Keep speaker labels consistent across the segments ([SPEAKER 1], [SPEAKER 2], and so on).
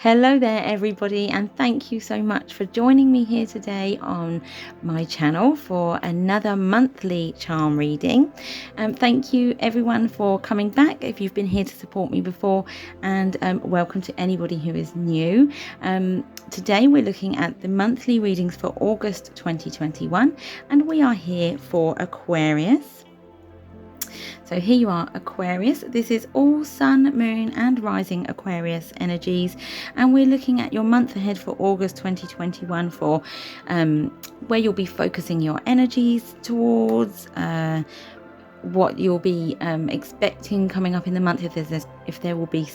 [SPEAKER 1] Hello there everybody, and thank you so much for joining me here today on my channel for another monthly charm reading. Thank you everyone for coming back if you've been here to support me before, and welcome to anybody who is new. Today we're looking at the monthly readings for August 2021, and we are here for Aquarius. So here you are, Aquarius. This is all sun, moon and rising Aquarius energies, and we're looking at your month ahead for August 2021 for where you'll be focusing your energies towards, what you'll be expecting coming up in the month, if there will be,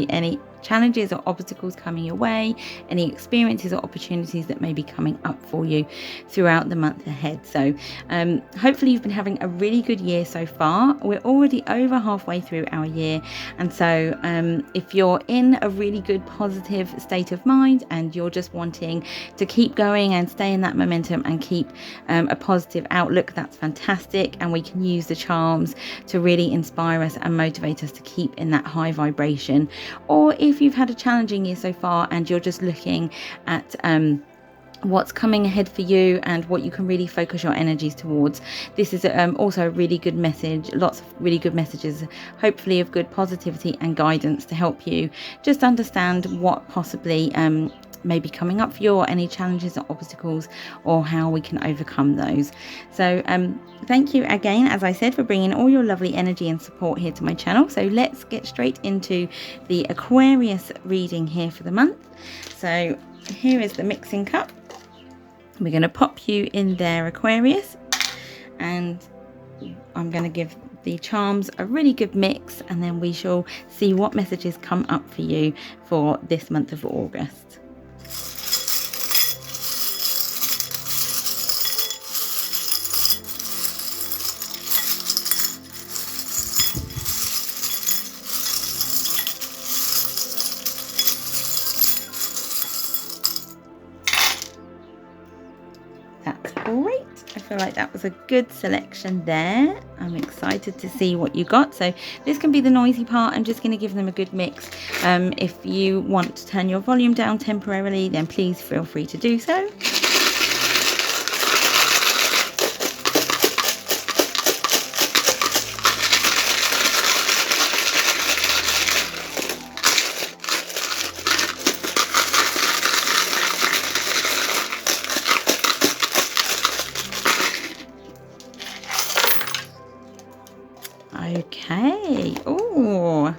[SPEAKER 1] any challenges or obstacles coming your way, any experiences or opportunities that may be coming up for you throughout the month ahead. So hopefully you've been having a really good year so far. We're already over halfway through our year, and so if you're in a really good positive state of mind and you're just wanting to keep going and stay in that momentum and keep a positive outlook, that's fantastic, and we can use the charms to really inspire us and motivate us to keep in that high vibration. Or if you've had a challenging year so far and you're just looking at what's coming ahead for you and what you can really focus your energies towards, this is also a really good message. Lots of really good messages, hopefully of good positivity and guidance to help you just understand what possibly may be coming up for you, or any challenges or obstacles, or how we can overcome those. So thank you again, as I said, for bringing all your lovely energy and support here to my channel. So let's get straight into the Aquarius reading here for the month. So here is the mixing cup. We're going to pop you in there, Aquarius, and I'm going to give the charms a really good mix, and then we shall see what messages come up for you for this month of August. That's great. I feel like that was a good selection there. I'm excited to see what you got. So this can be the noisy part. I'm just going to give them a good mix. If you want to turn your volume down temporarily, then please feel free to do so. Okay. Oh,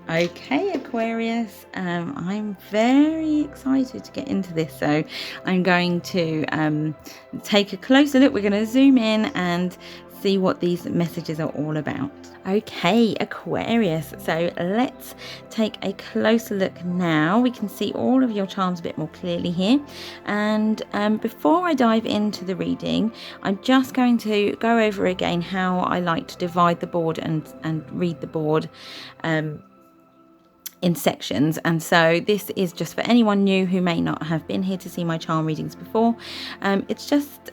[SPEAKER 1] okay, Aquarius. I'm very excited to get into this. So I'm going to take a closer look. We're going to zoom in and see what these messages are all about. Okay, Aquarius, so let's take a closer look now. We can see all of your charms a bit more clearly here, and before I dive into the reading, I'm just going to go over again how I like to divide the board and read the board in sections. And so this is just for anyone new who may not have been here to see my charm readings before. It's just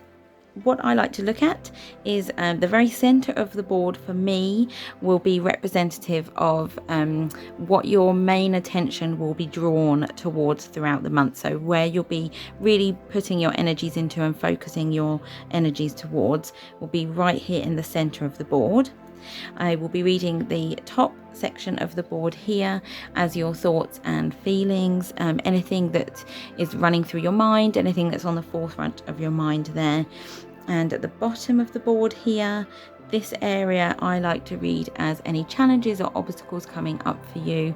[SPEAKER 1] what I like to look at is the very center of the board for me will be representative of what your main attention will be drawn towards throughout the month. So where you'll be really putting your energies into and focusing your energies towards will be right here in the center of the board. I will be reading the top section of the board here as your thoughts and feelings, anything that is running through your mind, anything that's on the forefront of your mind there. And at the bottom of the board here, this area I like to read as any challenges or obstacles coming up for you,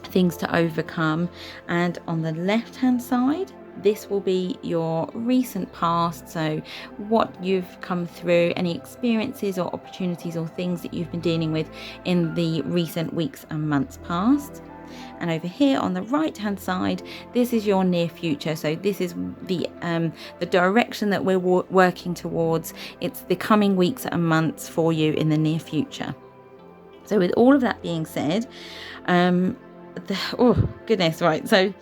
[SPEAKER 1] things to overcome. And on the left hand side, this will be your recent past, so what you've come through, any experiences or opportunities or things that you've been dealing with in the recent weeks and months past. And over here on the right hand side, this is your near future. So this is the direction that we're working towards. It's the coming weeks and months for you in the near future. So with all of that being said, oh goodness, right, so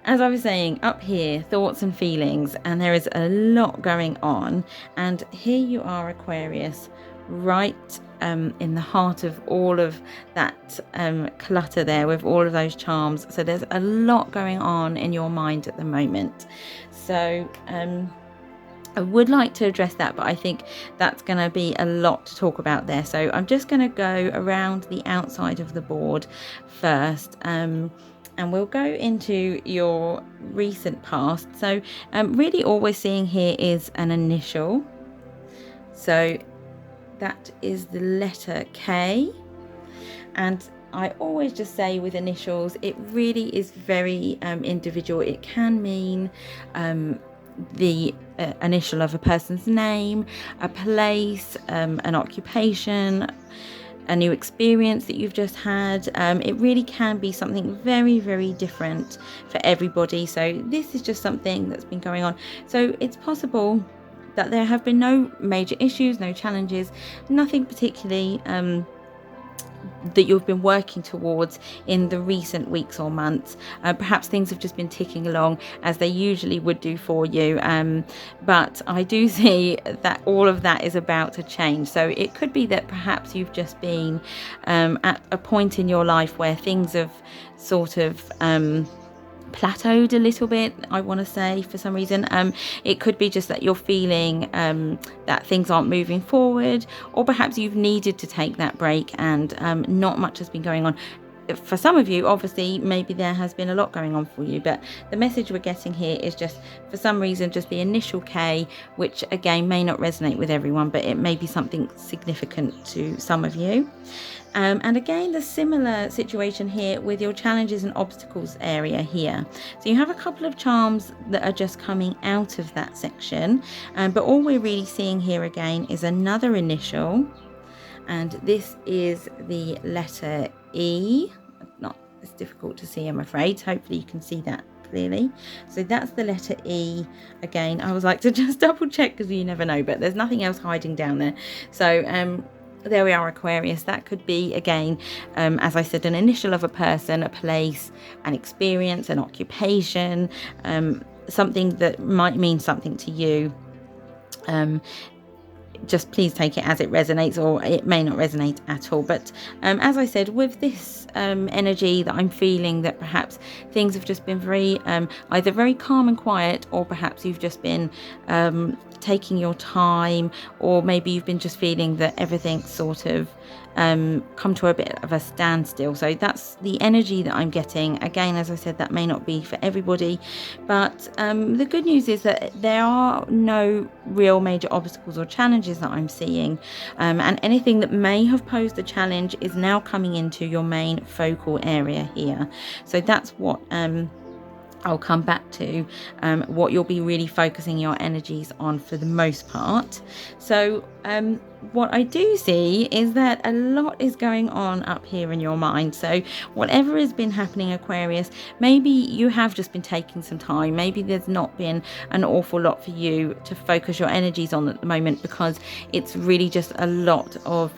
[SPEAKER 1] as I was saying, up here, thoughts and feelings, and there is a lot going on. And here you are, Aquarius, right in the heart of all of that clutter there with all of those charms. So there's a lot going on in your mind at the moment. So I would like to address that, but I think that's going to be a lot to talk about there. So I'm just going to go around the outside of the board first, and we'll go into your recent past. So really all we're seeing here is an initial. So that is the letter K. And I always just say with initials, it really is very individual. It can mean the initial of a person's name, a place, an occupation, a new experience that you've just had. It really can be something very, very different for everybody. So this is just something that's been going on. So it's possible that there have been no major issues, no challenges, nothing particularly that you've been working towards in the recent weeks or months. Perhaps things have just been ticking along as they usually would do for you, but I do see that all of that is about to change. So it could be that perhaps you've just been at a point in your life where things have sort of plateaued a little bit, I want to say, for some reason. It could be just that you're feeling that things aren't moving forward, or perhaps you've needed to take that break and not much has been going on. For some of you, obviously, maybe there has been a lot going on for you, but the message we're getting here is just, for some reason, just the initial K, which again may not resonate with everyone, but it may be something significant to some of you. And again, the similar situation here with your challenges and obstacles area here. So you have a couple of charms that are just coming out of that section, but all we're really seeing here again is another initial, and this is the letter E. It's difficult to see, I'm afraid. Hopefully you can see that clearly. So that's the letter E. Again, I always like to just double check because you never know, but there's nothing else hiding down there. So there we are, Aquarius. That could be, again, as I said, an initial of a person, a place, an experience, an occupation, something that might mean something to you. Just please take it as it resonates, or it may not resonate at all. But as I said, with this energy that I'm feeling, that perhaps things have just been very either very calm and quiet, or perhaps you've just been taking your time, or maybe you've been just feeling that everything's sort of come to a bit of a standstill. So that's the energy that I'm getting. Again, as I said, that may not be for everybody, but the good news is that there are no real major obstacles or challenges that I'm seeing, and anything that may have posed a challenge is now coming into your main focal area here. So that's what I'll come back to, what you'll be really focusing your energies on for the most part. So what I do see is that a lot is going on up here in your mind. So whatever has been happening, Aquarius, maybe you have just been taking some time. Maybe there's not been an awful lot for you to focus your energies on at the moment, because it's really just a lot of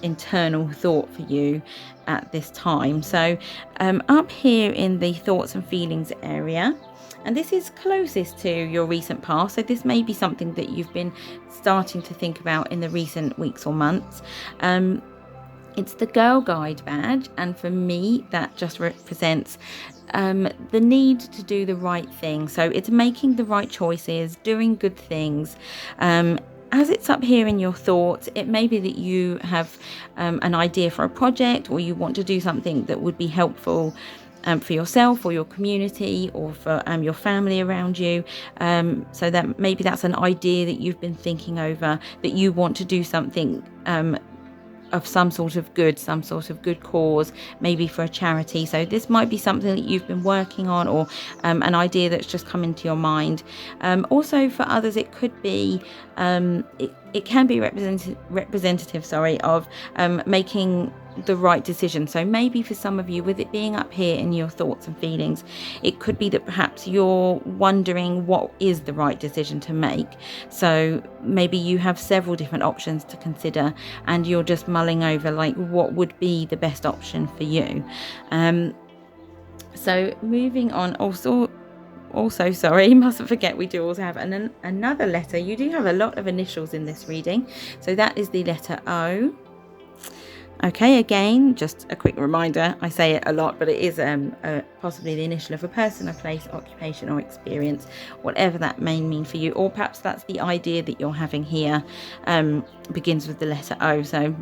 [SPEAKER 1] internal thought for you at this time. So up here in the thoughts and feelings area, and this is closest to your recent past, so this may be something that you've been starting to think about in the recent weeks or months. It's the Girl Guide badge, and for me that just represents the need to do the right thing. So it's making the right choices, doing good things. As it's up here in your thoughts, it may be that you have an idea for a project, or you want to do something that would be helpful for yourself or your community, or for your family around you. So that maybe that's an idea that you've been thinking over, that you want to do something of some sort of good cause, maybe for a charity. So this might be something that you've been working on, or an idea that's just come into your mind. Also for others, it could be it can be representative of making the right decision. So maybe for some of you, with it being up here in your thoughts and feelings, it could be that perhaps you're wondering what is the right decision to make. So maybe you have several different options to consider, and you're just mulling over like what would be the best option for you. So moving on, also also, sorry, mustn't forget we do also have another letter. You do have a lot of initials in this reading. So that is the letter O. Okay, again, just a quick reminder, I say it a lot, but it is possibly the initial of a person, a place, occupation or experience, whatever that may mean for you, or perhaps that's the idea that you're having here, begins with the letter O. So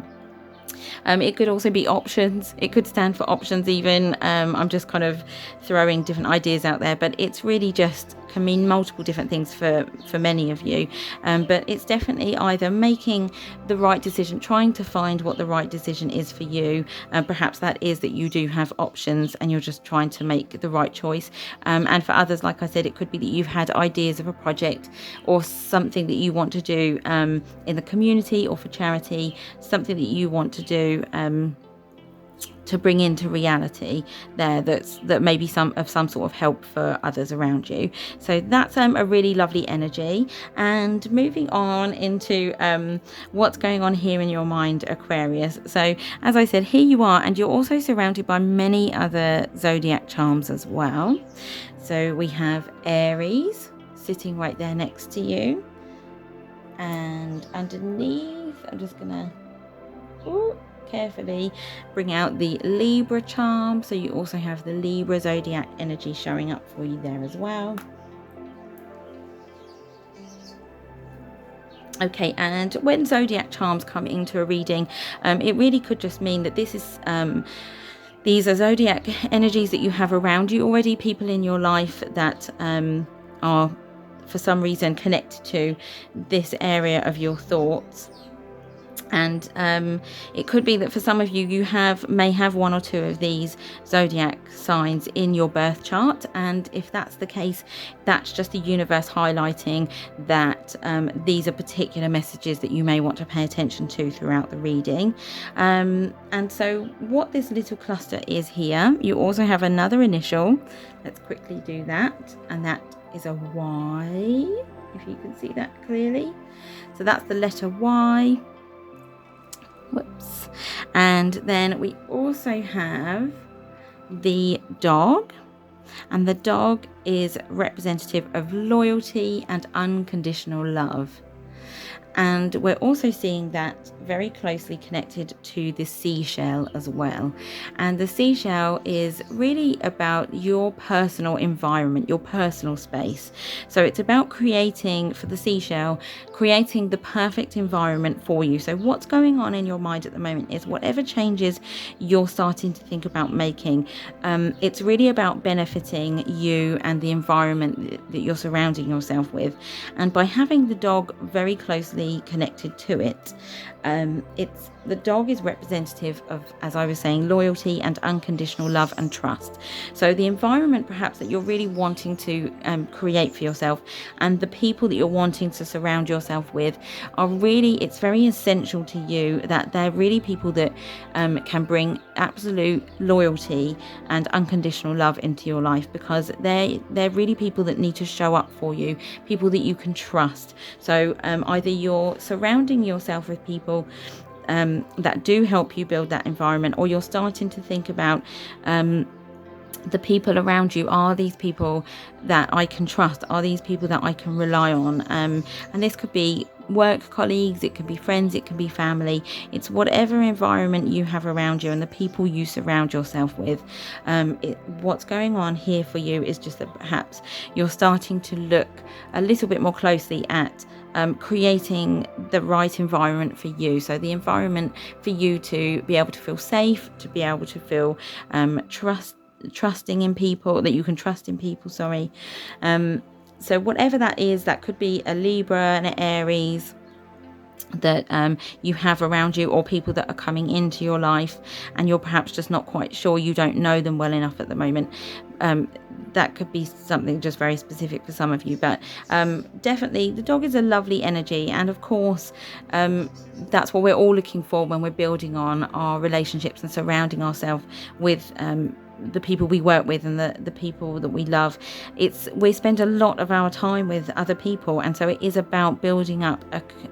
[SPEAKER 1] it could also be options. It could stand for options even. I'm just kind of throwing different ideas out there, but it's really just can mean multiple different things for many of you. But it's definitely either making the right decision, trying to find what the right decision is for you. Perhaps that is that you do have options and you're just trying to make the right choice. And for others, like I said, it could be that you've had ideas of a project or something that you want to do in the community or for charity, something that you want to do to bring into reality there that may be some sort of help for others around you. So that's a really lovely energy. And moving on into what's going on here in your mind, Aquarius. So as I said, here you are, and you're also surrounded by many other zodiac charms as well. So we have Aries sitting right there next to you, and underneath I'm just gonna carefully bring out the Libra charm. So you also have the Libra zodiac energy showing up for you there as well. Okay, and when zodiac charms come into a reading, it really could just mean that this is these are zodiac energies that you have around you already, people in your life that are for some reason connected to this area of your thoughts. And it could be that for some of you, you may have one or two of these zodiac signs in your birth chart. And if that's the case, that's just the universe highlighting that these are particular messages that you may want to pay attention to throughout the reading. And so what this little cluster is here, you also have another initial. Let's quickly do that. And that is a Y, if you can see that clearly. So that's the letter Y. Whoops. And then we also have the dog, and the dog is representative of loyalty and unconditional love. And we're also seeing that very closely connected to the seashell as well. And the seashell is really about your personal environment, your personal space. So it's about creating, for the seashell, creating the perfect environment for you. So what's going on in your mind at the moment is whatever changes you're starting to think about making, it's really about benefiting you and the environment that you're surrounding yourself with. And by having the dog very closely connected to it, the dog is representative of, as I was saying, loyalty and unconditional love and trust. So the environment perhaps that you're really wanting to create for yourself, and the people that you're wanting to surround yourself with, are really, it's very essential to you that they're really people that can bring absolute loyalty and unconditional love into your life, because they're really people that need to show up for you, people that you can trust. So either you're surrounding yourself with people that do help you build that environment, or you're starting to think about the people around you. Are these people that I can trust? Are these people that I can rely on? And this could be work colleagues, it could be friends, it could be family. It's whatever environment you have around you and the people you surround yourself with. What's going on here for you is just that perhaps you're starting to look a little bit more closely at creating the right environment for you. So the environment for you to be able to feel safe, to be able to feel trusting in people, that you can trust in people, so whatever that is, that could be a Libra and an Aries that you have around you, or people that are coming into your life and you're perhaps just not quite sure, you don't know them well enough at the moment. That could be something just very specific for some of you, but definitely the dog is a lovely energy. And of course, that's what we're all looking for when we're building on our relationships and surrounding ourselves with the people we work with and the people that we love. We spend a lot of our time with other people, and so it is about building up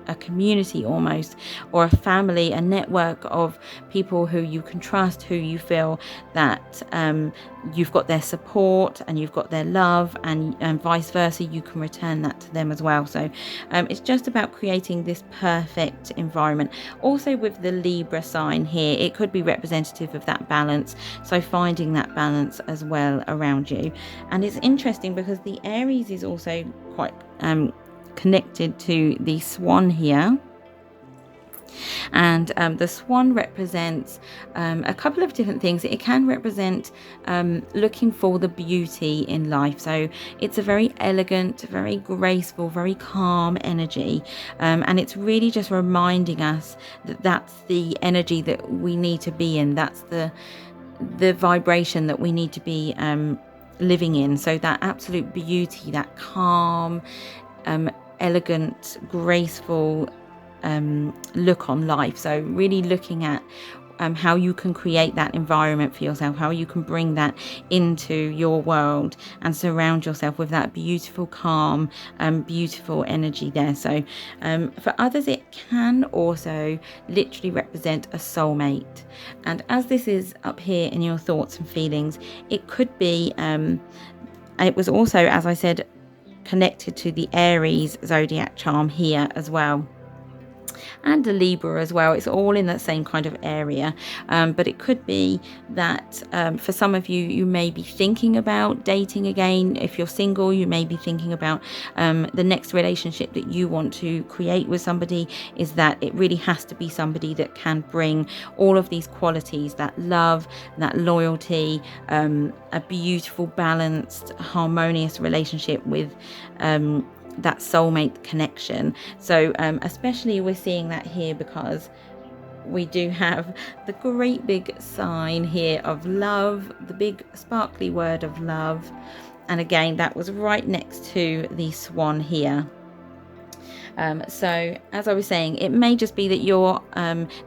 [SPEAKER 1] a community almost, or a family, a network of people who you can trust, who you feel that you've got their support and you've got their love, and vice versa, you can return that to them as well. So it's just about creating this perfect environment. Also with the Libra sign here, it could be representative of that balance, so finding that balance as well around you. And it's interesting because the Aries is also quite connected to the swan here. And the swan represents a couple of different things. It can represent looking for the beauty in life. So it's a very elegant, very graceful, very calm energy. And it's really just reminding us that that's the energy that we need to be in. That's the vibration that we need to be living in. So that absolute beauty, that calm, elegant, graceful look on life. So really looking at how you can create that environment for yourself, how you can bring that into your world and surround yourself with that beautiful, calm, beautiful energy there. So for others, it can also literally represent a soulmate. And as this is up here in your thoughts and feelings, it could be, it was also, as I said, connected to the Aries zodiac charm here as well, and the Libra as well. It's all in that same kind of area, but it could be that for some of you, you may be thinking about dating again. If you're single, you may be thinking about the next relationship that you want to create with somebody, is that it really has to be somebody that can bring all of these qualities, that love, that loyalty, a beautiful, balanced, harmonious relationship with that soulmate connection. So especially we're seeing that here because we do have the great big sign here of love, the big sparkly word of love, and again that was right next to the swan here. So as I was saying, it may just be that you're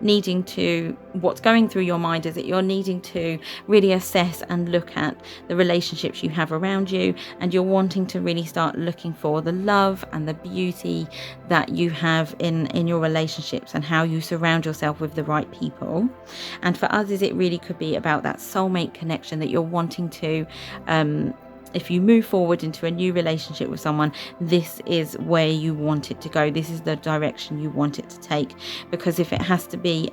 [SPEAKER 1] needing to, what's going through your mind is that you're needing to really assess and look at the relationships you have around you, and you're wanting to really start looking for the love and the beauty that you have in your relationships and how you surround yourself with the right people. And for others, it really could be about that soulmate connection that you're wanting to if you move forward into a new relationship with someone, this is where you want it to go. This is the direction you want it to take. Because if it has to be,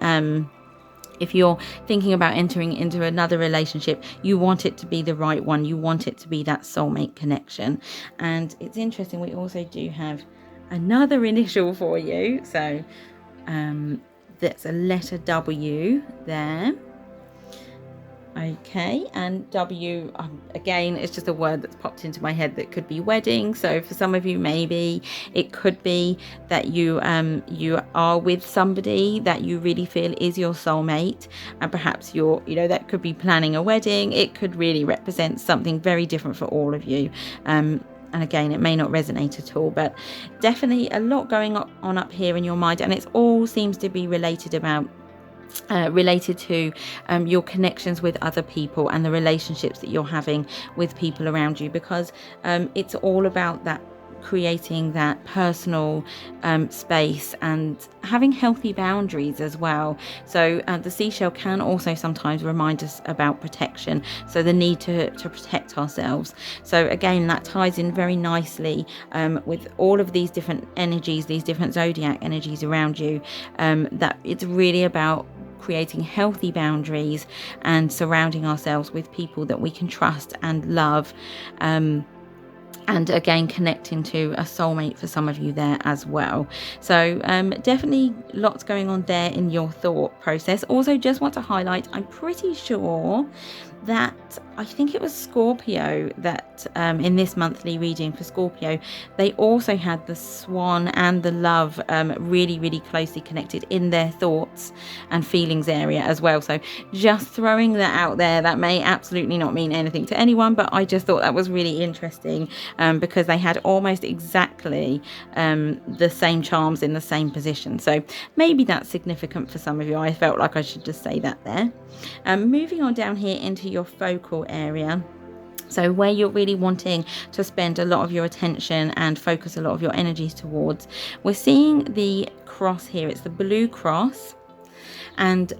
[SPEAKER 1] if you're thinking about entering into another relationship, you want it to be the right one. You want it to be that soulmate connection. And it's interesting, we also do have another initial for you. So that's a letter W there. Okay, and W, again, it's just a word that's popped into my head that could be wedding. So for some of you, maybe it could be that you are with somebody that you really feel is your soulmate, and perhaps you're, that could be planning a wedding. It could really represent something very different for all of you. And again, it may not resonate at all, but definitely a lot going on up here in your mind, and it all seems to be related to your connections with other people and the relationships that you're having with people around you, because it's all about that, creating that personal space and having healthy boundaries as well. So the seashell can also sometimes remind us about protection, so the need to protect ourselves. So again, that ties in very nicely with all of these different energies, these different zodiac energies around you, that it's really about creating healthy boundaries and surrounding ourselves with people that we can trust and love, and again connecting to a soulmate for some of you there as well. So definitely lots going on there in your thought process. Also just want to highlight, I'm pretty sure that I think it was Scorpio that in this monthly reading for Scorpio, they also had the swan and the love really, really closely connected in their thoughts and feelings area as well. So just throwing that out there, that may absolutely not mean anything to anyone, but I just thought that was really interesting because they had almost exactly the same charms in the same position. So maybe that's significant for some of you. I felt like I should just say that there. Moving on down here into your focal area, so where you're really wanting to spend a lot of your attention and focus a lot of your energies towards, we're seeing the cross here. It's the blue cross, And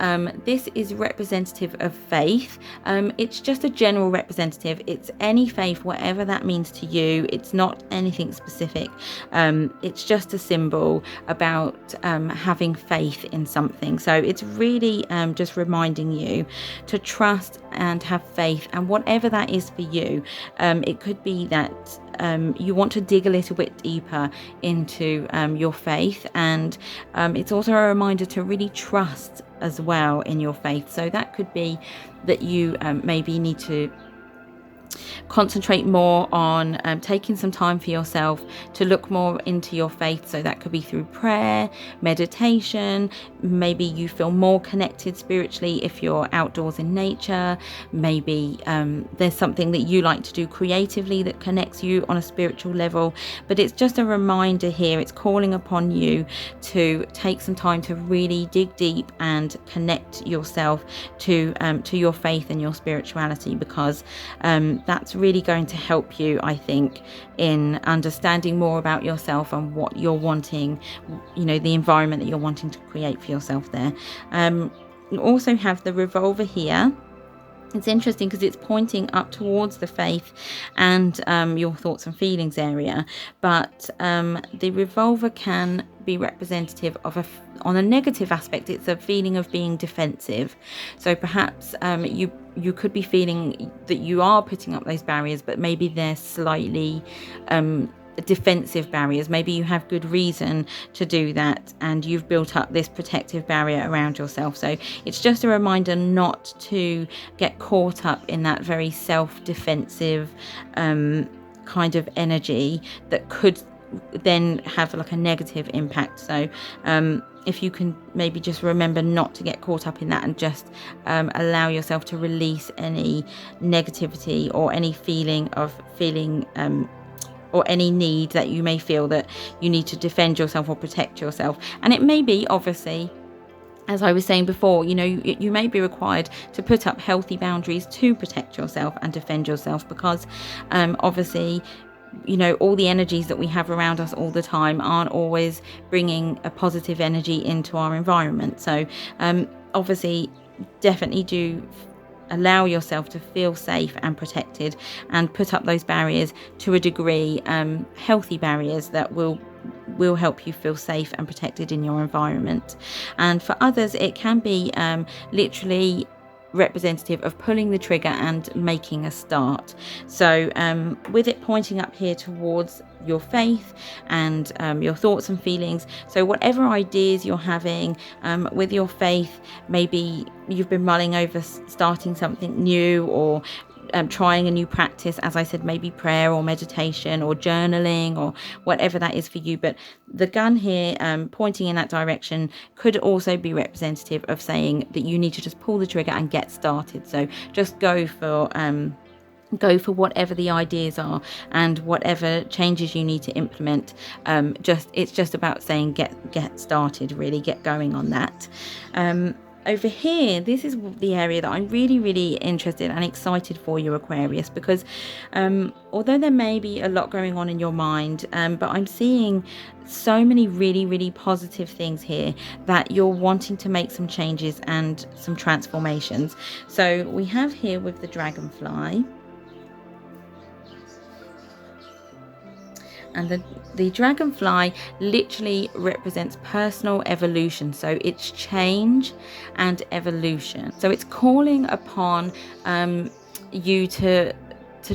[SPEAKER 1] this is representative of faith. It's just a general representative. It's any faith, whatever that means to you. It's not anything specific. It's just a symbol about having faith in something. So it's really just reminding you to trust and have faith, and whatever that is for you. It could be that you want to dig a little bit deeper into your faith, and it's also a reminder to really trust as well in your faith. So that could be that you maybe need to concentrate more on taking some time for yourself to look more into your faith. So that could be through prayer, meditation. Maybe you feel more connected spiritually if you're outdoors in nature. Maybe there's something that you like to do creatively that connects you on a spiritual level. But it's just a reminder here. It's calling upon you to take some time to really dig deep and connect yourself to your faith and your spirituality, because that's really going to help you, I think, in understanding more about yourself and what you're wanting, the environment that you're wanting to create for yourself there. You also have the revolver here. It's interesting because it's pointing up towards the faith and your thoughts and feelings area, but the revolver can be representative of on a negative aspect. It's a feeling of being defensive. So perhaps you could be feeling that you are putting up those barriers, but maybe they're slightly defensive barriers. Maybe you have good reason to do that, and you've built up this protective barrier around yourself. So it's just a reminder not to get caught up in that very self-defensive kind of energy that could then have like a negative impact. So if you can maybe just remember not to get caught up in that, and just allow yourself to release any negativity or any feeling or any need that you may feel that you need to defend yourself or protect yourself. And it may be, obviously, as I was saying before, you may be required to put up healthy boundaries to protect yourself and defend yourself, because obviously, all the energies that we have around us all the time aren't always bringing a positive energy into our environment. So obviously, definitely do allow yourself to feel safe and protected, and put up those barriers to a degree, healthy barriers that will help you feel safe and protected in your environment. And for others, it can be literally representative of pulling the trigger and making a start. So with it pointing up here towards your faith and your thoughts and feelings, so whatever ideas you're having with your faith, maybe you've been mulling over starting something new, or trying a new practice, as I said, maybe prayer or meditation or journaling or whatever that is for you. But the gun here pointing in that direction could also be representative of saying that you need to just pull the trigger and get started. So just go for whatever the ideas are and whatever changes you need to implement. It's just about saying get started, really get going on that. Over here, this is the area that I'm really, really interested and excited for you, Aquarius, because although there may be a lot going on in your mind, but I'm seeing so many really, really positive things here that you're wanting to make some changes and some transformations. So we have here with the dragonfly, and the dragonfly literally represents personal evolution. So it's change and evolution. So it's calling upon you to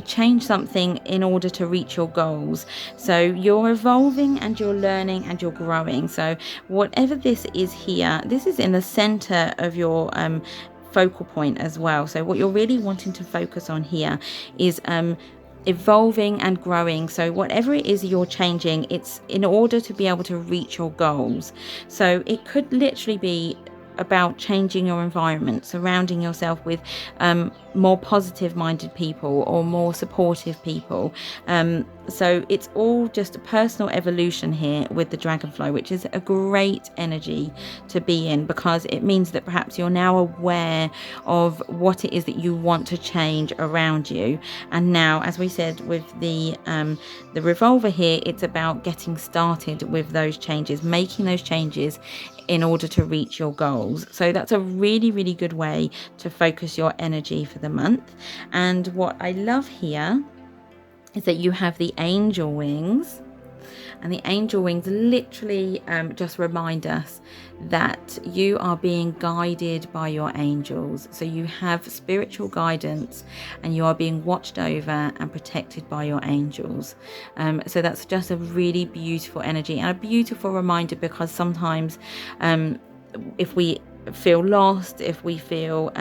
[SPEAKER 1] change something in order to reach your goals. So you're evolving and you're learning and you're growing. So whatever this is here, this is in the center of your focal point as well. So what you're really wanting to focus on here is evolving and growing. So whatever it is you're changing, it's in order to be able to reach your goals. So it could literally be about changing your environment, surrounding yourself with more positive minded people or more supportive people. So it's all just a personal evolution here with the dragonfly, which is a great energy to be in, because it means that perhaps you're now aware of what it is that you want to change around you. And now, as we said with the revolver here, it's about getting started with those changes, making those changes in order to reach your goals. So that's a really, really good way to focus your energy for the month. And what I love here is that you have the angel wings, and the angel wings literally just remind us that you are being guided by your angels. So you have spiritual guidance and you are being watched over and protected by your angels. So that's just a really beautiful energy and a beautiful reminder, because sometimes if we feel lost, if we feel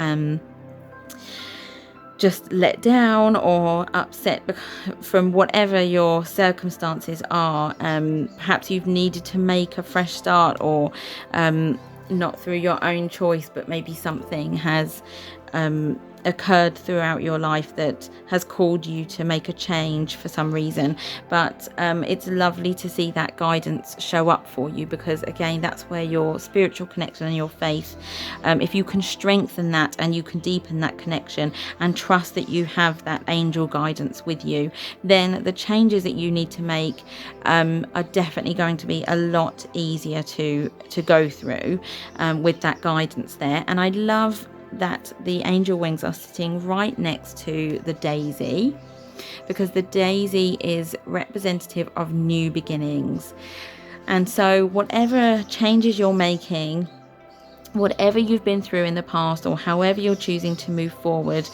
[SPEAKER 1] just let down or upset from whatever your circumstances are, perhaps you've needed to make a fresh start, or not through your own choice, but maybe something has occurred throughout your life that has called you to make a change for some reason. But it's lovely to see that guidance show up for you, because again, that's where your spiritual connection and your faith, if you can strengthen that and you can deepen that connection and trust that you have that angel guidance with you, then the changes that you need to make are definitely going to be a lot easier to go through with that guidance there. And I love that the angel wings are sitting right next to the daisy, because the daisy is representative of new beginnings. And so whatever changes you're making, whatever you've been through in the past, or however you're choosing to move forward,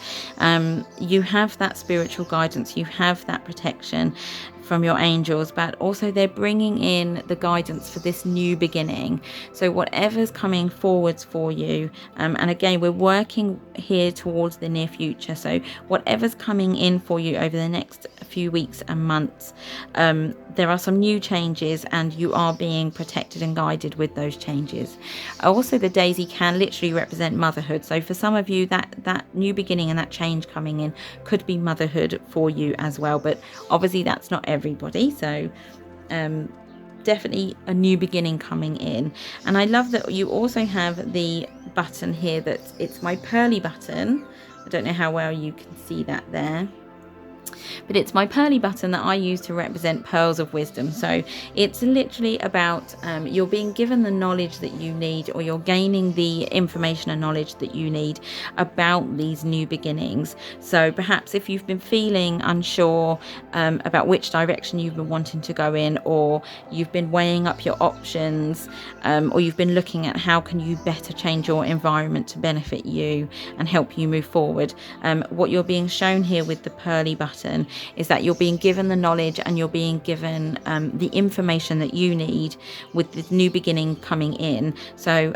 [SPEAKER 1] you have that spiritual guidance, you have that protection from your angels, but also they're bringing in the guidance for this new beginning. So whatever's coming forwards for you, and again, we're working here towards the near future, so whatever's coming in for you over the next few weeks and months, there are some new changes and you are being protected and guided with those changes. Also, the daisy can literally represent motherhood, so for some of you that new beginning and that change coming in could be motherhood for you as well, but obviously that's not everybody. So definitely a new beginning coming in. And I love that you also have the button here, that it's my pearly button. I don't know how well you can see that there, but it's my pearly button that I use to represent pearls of wisdom. So it's literally about you're being given the knowledge that you need, or you're gaining the information and knowledge that you need about these new beginnings. So perhaps if you've been feeling unsure about which direction you've been wanting to go in, or you've been weighing up your options, or you've been looking at how can you better change your environment to benefit you and help you move forward, what you're being shown here with the pearly button is that you're being given the knowledge and you're being given the information that you need with this new beginning coming in. So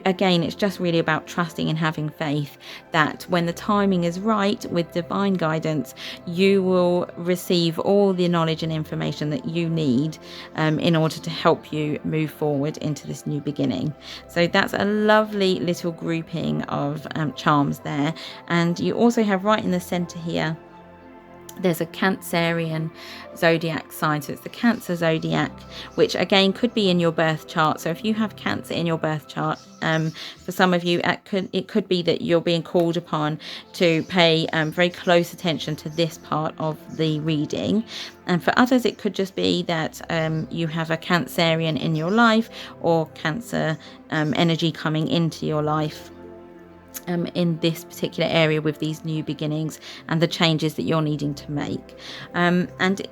[SPEAKER 1] again, it's just really about trusting and having faith that when the timing is right with divine guidance, you will receive all the knowledge and information that you need in order to help you move forward into this new beginning. So that's a lovely little grouping of charms there. And you also have right in the center here, there's a Cancerian zodiac sign, so it's the Cancer zodiac, which again could be in your birth chart. So if you have Cancer in your birth chart, for some of you it could be that you're being called upon to pay very close attention to this part of the reading, and for others it could just be that you have a Cancerian in your life, or Cancer energy coming into your life in this particular area with these new beginnings and the changes that you're needing to make, and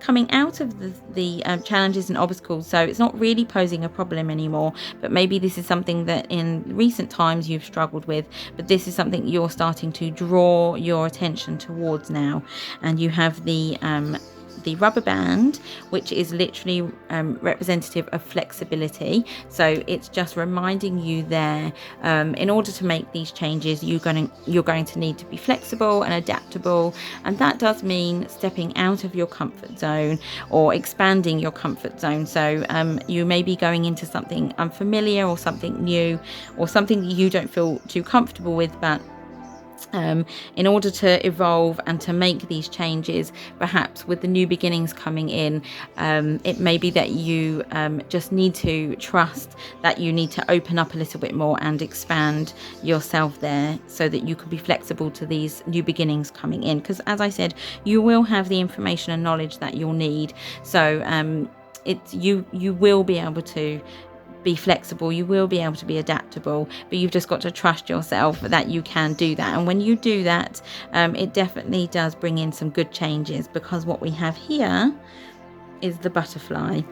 [SPEAKER 1] coming out of the challenges and obstacles. So it's not really posing a problem anymore, but maybe this is something that in recent times you've struggled with, but this is something you're starting to draw your attention towards now. And you have the rubber band, which is literally representative of flexibility. So it's just reminding you there, in order to make these changes, you're going to need to be flexible and adaptable, and that does mean stepping out of your comfort zone or expanding your comfort zone. So you may be going into something unfamiliar or something new or something that you don't feel too comfortable with, but in order to evolve and to make these changes, perhaps with the new beginnings coming in, it may be that you just need to trust that you need to open up a little bit more and expand yourself there, so that you can be flexible to these new beginnings coming in. Because as I said, you will have the information and knowledge that you'll need. So you will be able to be flexible, you will be able to be adaptable, but you've just got to trust yourself that you can do that. And when you do that, it definitely does bring in some good changes, because what we have here is the butterfly,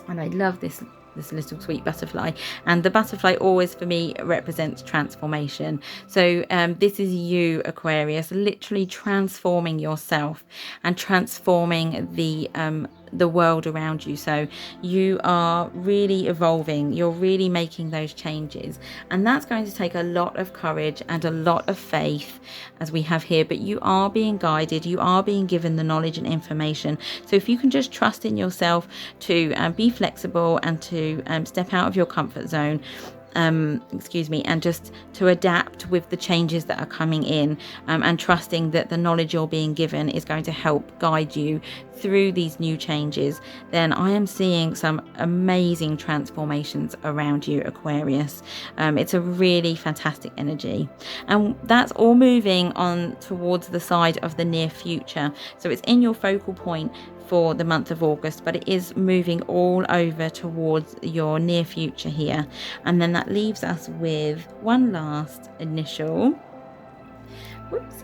[SPEAKER 1] and I love this little sweet butterfly, and the butterfly always for me represents transformation. So this is you, Aquarius, literally transforming yourself and transforming the world around you. So you are really evolving, you're really making those changes, and that's going to take a lot of courage and a lot of faith, as we have here, but you are being guided, you are being given the knowledge and information. So if you can just trust in yourself to be flexible and to step out of your comfort zone, and just to adapt with the changes that are coming in, and trusting that the knowledge you're being given is going to help guide you through these new changes, then I am seeing some amazing transformations around you, Aquarius. It's a really fantastic energy, and that's all moving on towards the side of the near future. So it's in your focal point for the month of August, but it is moving all over towards your near future here. And then that leaves us with one last initial,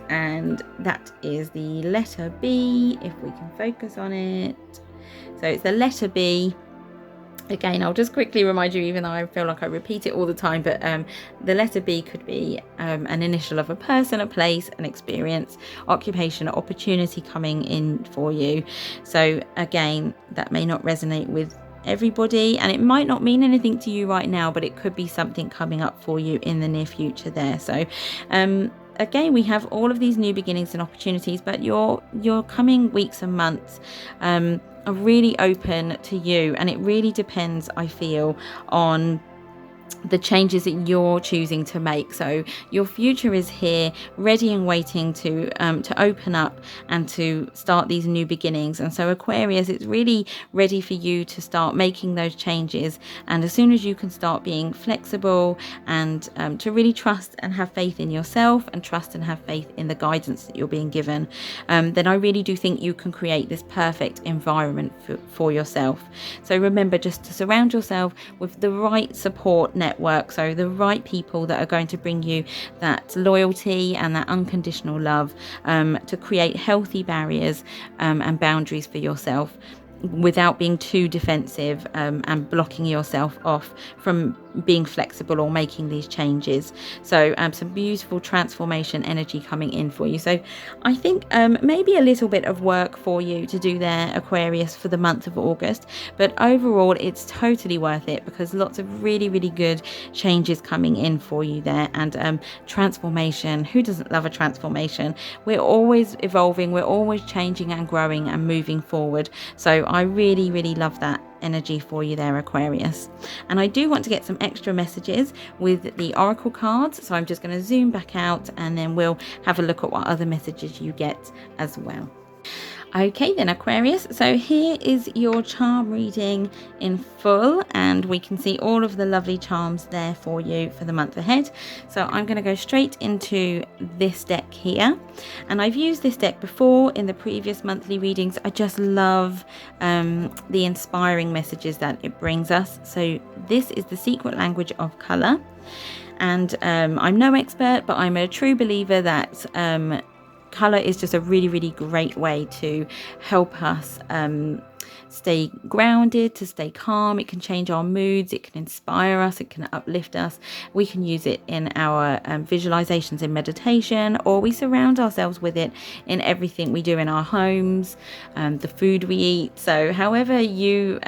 [SPEAKER 1] and that is the letter B, if we can focus on it. So it's the letter B. Again, I'll just quickly remind you, even though I feel like I repeat it all the time, but the letter B could be an initial of a person, a place, an experience, occupation, opportunity coming in for you. So again, that may not resonate with everybody, and it might not mean anything to you right now, but it could be something coming up for you in the near future there. So again, we have all of these new beginnings and opportunities, but your coming weeks and months are really open to you, and it really depends, I feel, on the changes that you're choosing to make. So your future is here, ready and waiting to open up and to start these new beginnings. And so Aquarius, it's really ready for you to start making those changes. And as soon as you can start being flexible and to really trust and have faith in yourself, and trust and have faith in the guidance that you're being given, then I really do think you can create this perfect environment for yourself. So remember just to surround yourself with the right support network, so the right people that are going to bring you that loyalty and that unconditional love, to create healthy barriers and boundaries for yourself, without being too defensive and blocking yourself off from being flexible or making these changes. So some beautiful transformation energy coming in for you. So I think maybe a little bit of work for you to do there, Aquarius, for the month of August, but overall it's totally worth it, because lots of really good changes coming in for you there. And transformation, who doesn't love a transformation? We're always evolving, we're always changing and growing and moving forward. So I really love that energy for you there, Aquarius. And I do want to get some extra messages with the oracle cards, so I'm just going to zoom back out, and then we'll have a look at what other messages you get as well. Okay then, Aquarius, so here is your charm reading in full, and we can see all of the lovely charms there for you for the month ahead. So I'm going to go straight into this deck here, and I've used this deck before in the previous monthly readings. I just love the inspiring messages that it brings us. So this is the secret language of colour, and I'm no expert, but I'm a true believer that colour is just a really great way to help us stay grounded, to stay calm. It can change our moods, it can inspire us, it can uplift us. We can use it in our visualizations in meditation, or we surround ourselves with it in everything we do in our homes, the food we eat. So however you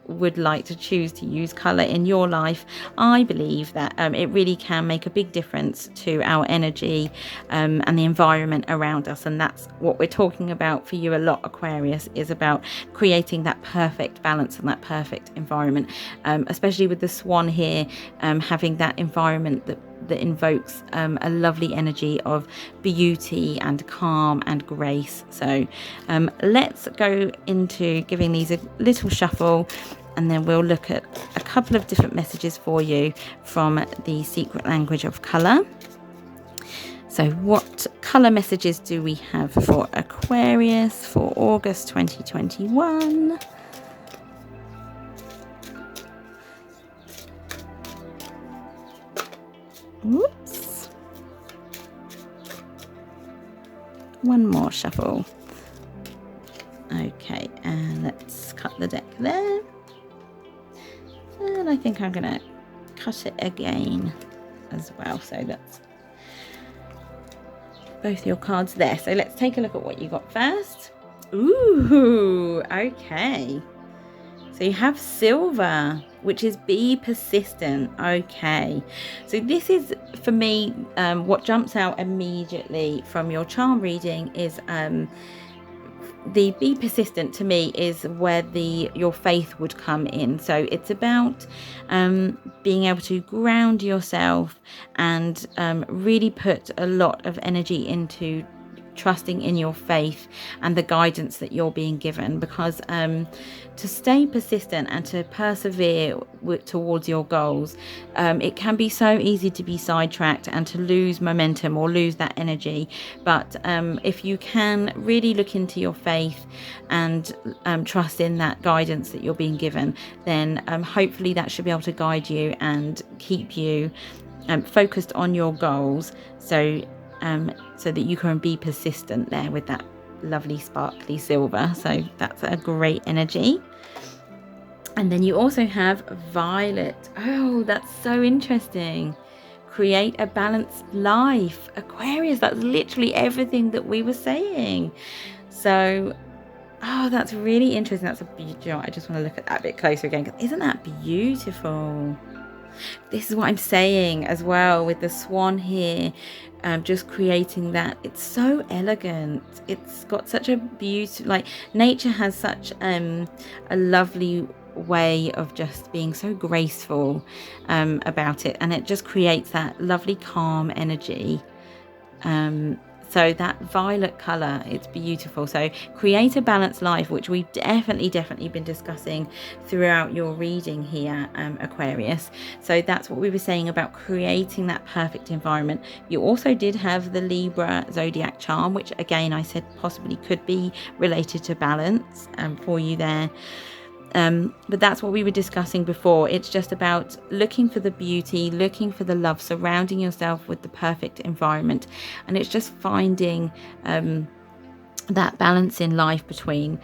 [SPEAKER 1] would like to choose to use colour in your life, I believe that it really can make a big difference to our energy and the environment around us. And that's what we're talking about for you a lot, Aquarius, is about creating that perfect balance and that perfect environment, especially with the swan here, having that environment that that invokes a lovely energy of beauty and calm and grace. So let's go into giving these a little shuffle, and then we'll look at a couple of different messages for you from the secret language of colour. So what colour messages do we have for Aquarius for August 2021? Whoops. One more shuffle. Okay, and let's cut the deck there. And I think I'm going to cut it again as well. So that's both your cards there. So let's take a look at what you got first. Ooh, okay. So you have silver, which is be persistent. Okay. So this is, for me, what jumps out immediately from your charm reading is the be persistent to me is where your faith would come in. So it's about being able to ground yourself and really put a lot of energy into trusting in your faith and the guidance that you're being given, because to stay persistent and to persevere towards your goals, it can be so easy to be sidetracked and to lose momentum or lose that energy. But if you can really look into your faith and trust in that guidance that you're being given, then hopefully that should be able to guide you and keep you focused on your goals, so that you can be persistent there with that lovely sparkly silver. So that's a great energy. And then you also have violet. Oh, that's so interesting. Create a balanced life. Aquarius, that's literally everything that we were saying. So, oh, that's really interesting. That's a beautiful. I just want to look at that a bit closer again. Isn't that beautiful? This is what I'm saying as well with the swan here, just creating that. It's so elegant. It's got such a beauty. Like, nature has such a lovely way of just being so graceful about it, and it just creates that lovely calm energy. So that violet color, it's beautiful. So create a balanced life, which we've definitely been discussing throughout your reading here, Aquarius. So that's what we were saying about creating that perfect environment. You also did have the Libra Zodiac charm, which again I said possibly could be related to balance for you there. But that's what we were discussing before. It's just about looking for the beauty, looking for the love, surrounding yourself with the perfect environment. And it's just finding that balance in life between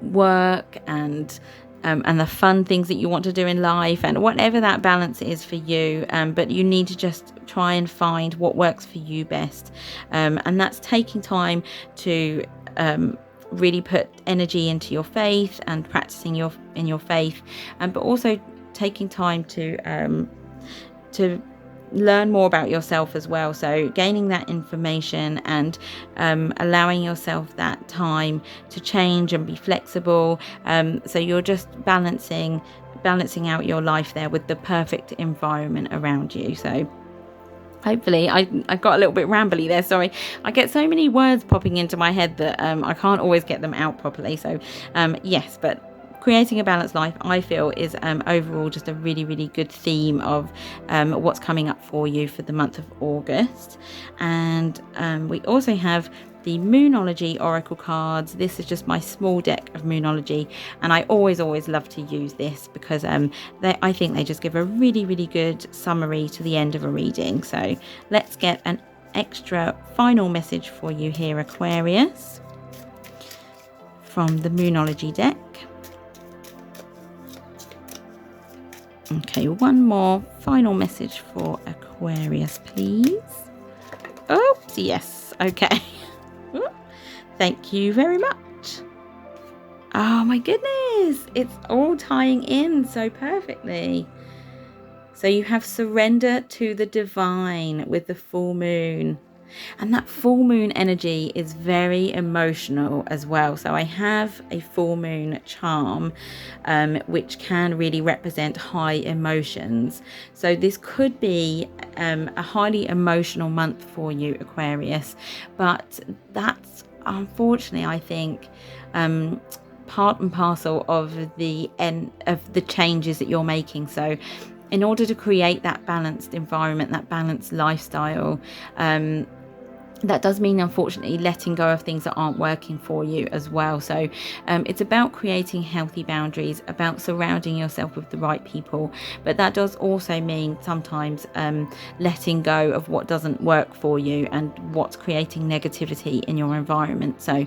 [SPEAKER 1] work and the fun things that you want to do in life, and whatever that balance is for you. But you need to just try and find what works for you best. And that's taking time to really put energy into your faith and practicing in your faith, but also taking time to learn more about yourself as well. So gaining that information and allowing yourself that time to change and be flexible. So you're just balancing out your life there with the perfect environment around you. So hopefully, I got a little bit rambly there, sorry. I get so many words popping into my head that I can't always get them out properly. So yes, but creating a balanced life, I feel, is overall just a really good theme of what's coming up for you for the month of August. And we also have the Moonology Oracle cards. This is just my small deck of Moonology, and I always love to use this because I think they just give a really good summary to the end of a reading. So let's get an extra final message for you here, Aquarius, from the Moonology deck. Okay, one more final message for Aquarius, please. Oh, yes. Okay. Thank you very much. Oh my goodness, it's all tying in so perfectly. So you have surrender to the divine with the full moon. And that full moon energy is very emotional as well. So I have a full moon charm, which can really represent high emotions. So this could be a highly emotional month for you, Aquarius. But that's unfortunately, I think, part and parcel of the changes that you're making. So in order to create that balanced environment, that balanced lifestyle, that does mean, unfortunately, letting go of things that aren't working for you as well. So it's about creating healthy boundaries, about surrounding yourself with the right people. But that does also mean sometimes letting go of what doesn't work for you and what's creating negativity in your environment. So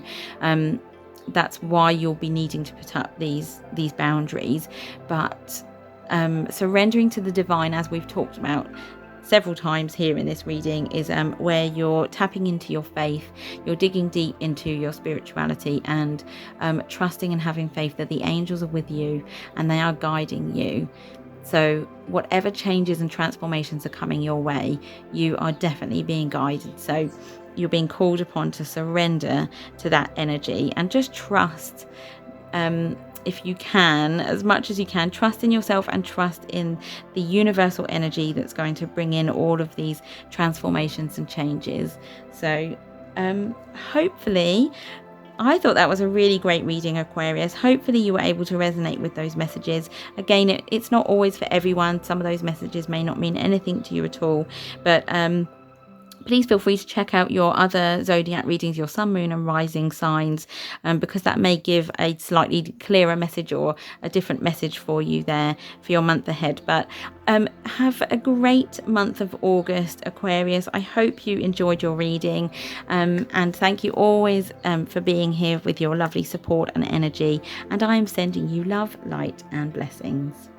[SPEAKER 1] that's why you'll be needing to put up these boundaries. But surrendering to the divine, as we've talked about several times here in this reading, is where you're tapping into your faith, you're digging deep into your spirituality, and trusting and having faith that the angels are with you and they are guiding you. So whatever changes and transformations are coming your way, you are definitely being guided. So you're being called upon to surrender to that energy and just trust. If you can, as much as you can, trust in yourself and trust in the universal energy that's going to bring in all of these transformations and changes. So hopefully, I thought that was a really great reading, Aquarius. Hopefully you were able to resonate with those messages. Again, it's not always for everyone. Some of those messages may not mean anything to you at all, but please feel free to check out your other zodiac readings, your sun, moon and rising signs, because that may give a slightly clearer message or a different message for you there for your month ahead. But have a great month of August, Aquarius. I hope you enjoyed your reading, and thank you always for being here with your lovely support and energy. And I am sending you love, light and blessings.